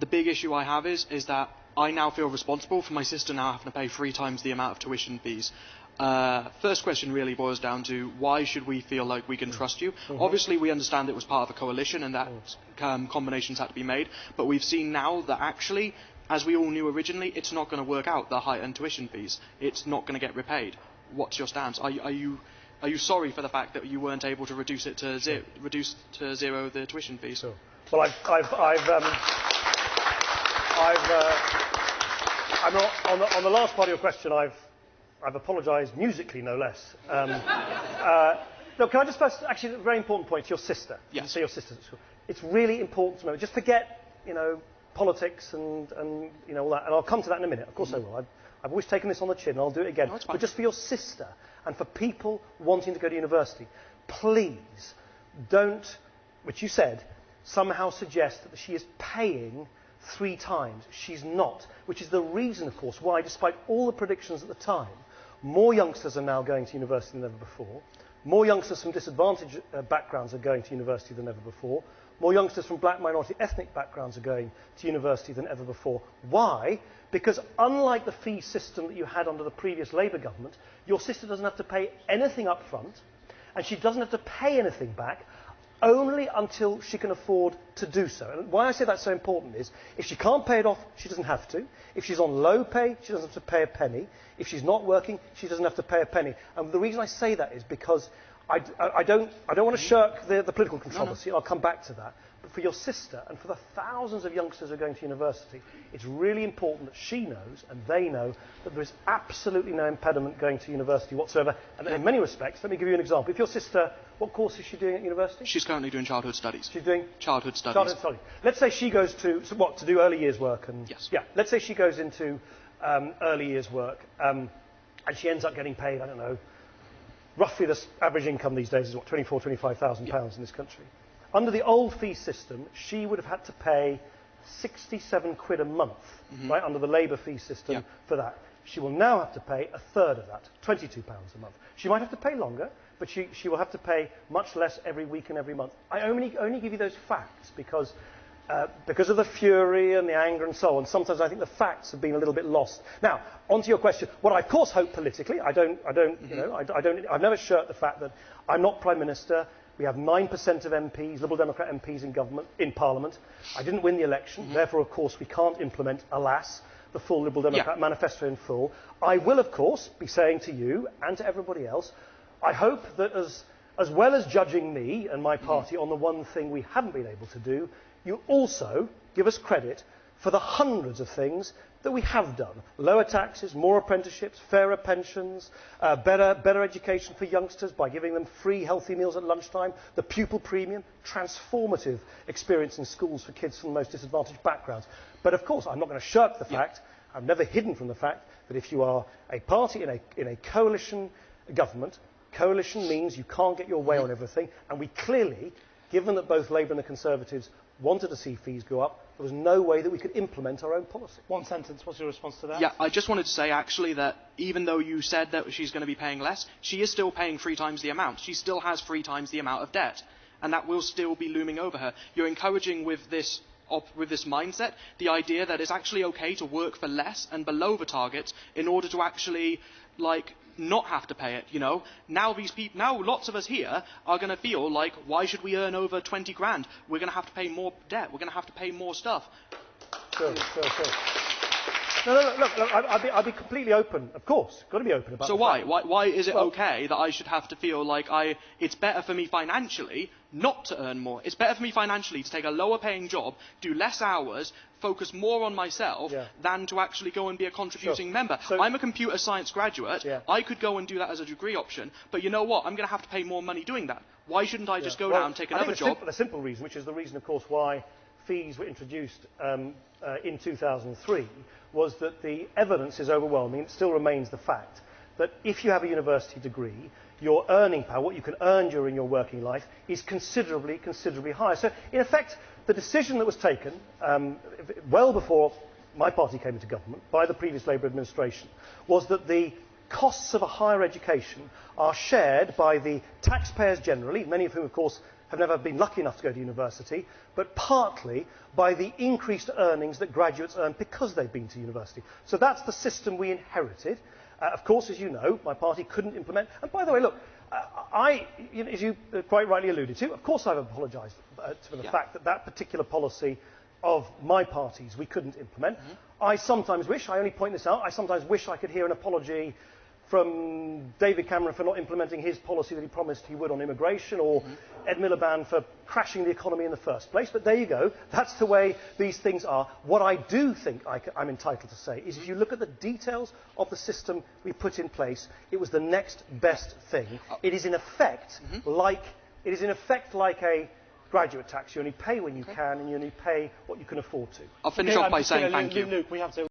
the big issue I have is that I now feel responsible for my sister now having to pay 3 times the amount of tuition fees. First question really boils down to why should we feel like we can trust you? Obviously we understand it was part of a coalition and that combinations had to be made, but we've seen now that actually, as we all knew originally, it's not going to work out, the heightened tuition fees. It's not going to get repaid. What's your stance? Are you sorry for the fact that you weren't able to reduce it to zero the tuition fees? Sure. Well, on the last part of your question, I've apologised musically, no less. No, can I just first, actually, a very important point, your sister. Yes. You say your sister's at school. It's really important to know. Just forget, politics and all that, and I'll come to that in a minute. Of course I will. I've always taken this on the chin, and I'll do it again. No, but just for your sister and for people wanting to go to university, please don't, which you said, somehow suggest that she is paying 3 times. She's not, which is the reason, of course, why, despite all the predictions at the time, more youngsters are now going to university than ever before. More youngsters from disadvantaged backgrounds are going to university than ever before. More youngsters from black, minority, ethnic backgrounds are going to university than ever before. Why? Because unlike the fee system that you had under the previous Labour government, your sister doesn't have to pay anything up front, and she doesn't have to pay anything back only until she can afford to do so. And why I say that's so important is, if she can't pay it off, she doesn't have to. If she's on low pay, she doesn't have to pay a penny. If she's not working, she doesn't have to pay a penny. And the reason I say that is because I don't want to shirk the political controversy. No. I'll come back to that. But for your sister and for the thousands of youngsters who are going to university, it's really important that she knows and they know that there is absolutely no impediment going to university whatsoever. And in many respects, let me give you an example. If your sister, what course is she doing at university? She's currently doing childhood studies. She's doing childhood studies. Childhood studies. Let's say she goes to do early years work. And yes. Yeah. Let's say she goes into early years work and she ends up getting paid, I don't know, roughly the average income these days is what, £24,000, £25,000 in this country. Under the old fee system, she would have had to pay 67 quid a month, right, under the Labour fee system for that. She will now have to pay a third of that, £22 a month. She might have to pay longer, but she will have to pay much less every week and every month. I only give you those facts because of the fury and the anger and so on. Sometimes I think the facts have been a little bit lost. Now, on to your question. What I of course hope politically, I've never shirked the fact that I'm not Prime Minister. We have 9% of MPs, Liberal Democrat MPs in Parliament. I didn't win the election, therefore, of course, we can't implement, alas, the full Liberal Democrat manifesto in full. I will, of course, be saying to you and to everybody else, I hope that as well as judging me and my party on the one thing we haven't been able to do, you also give us credit for the hundreds of things that we have done. Lower taxes, more apprenticeships, fairer pensions, better education for youngsters by giving them free healthy meals at lunchtime, the pupil premium, transformative experience in schools for kids from the most disadvantaged backgrounds. But of course, I'm not going to shirk the fact, I've never hidden from the fact, that if you are a party in a coalition government, coalition means you can't get your way on everything, and we clearly, given that both Labour and the Conservatives wanted to see fees go up, there was no way that we could implement our own policy. One sentence, what's your response to that? Yeah, I just wanted to say actually that even though you said that she's going to be paying less, she is still paying 3 times the amount. She still has 3 times the amount of debt, and that will still be looming over her. You're encouraging with this mindset the idea that it's actually okay to work for less and below the targets in order to actually, not have to pay it, Now lots of us here are going to feel like, why should we earn over 20 grand? We're going to have to pay more debt. We're going to have to pay more stuff. Sure. No, look, I'll be completely open, of course. Got to be open about So why? Why is it okay that I should have to feel like it's better for me financially not to earn more? It's better for me financially to take a lower paying job, do less hours, focus more on myself than to actually go and be a contributing member. So, I'm a computer science graduate. I could go and do that as a degree option, but you know what? I'm going to have to pay more money doing that. Why shouldn't I just go down and take another job? The simple reason, which is the reason, of course, why fees were introduced in 2003, was that the evidence is overwhelming. It still remains the fact that if you have a university degree, your earning power, what you can earn during your working life, is considerably higher. So, in effect, the decision that was taken well before my party came into government by the previous Labour administration was that the costs of a higher education are shared by the taxpayers generally, many of whom, of course, have never been lucky enough to go to university, but partly by the increased earnings that graduates earn because they've been to university. So that's the system we inherited. Of course, as you know, my party couldn't implement. And by the way, look, as you quite rightly alluded to, of course I've apologised for the fact that that particular policy of my party's we couldn't implement. I sometimes wish, I only point this out, I sometimes wish I could hear an apology from David Cameron for not implementing his policy that he promised he would on immigration, or Ed Miliband for crashing the economy in the first place. But there you go. That's the way these things are. What I do think I'm entitled to say is if you look at the details of the system we put in place, it was the next best thing. It is in effect like a graduate tax. You only pay when you can, and you only pay what you can afford to. I'll finish off by saying thank you. Luke, we have to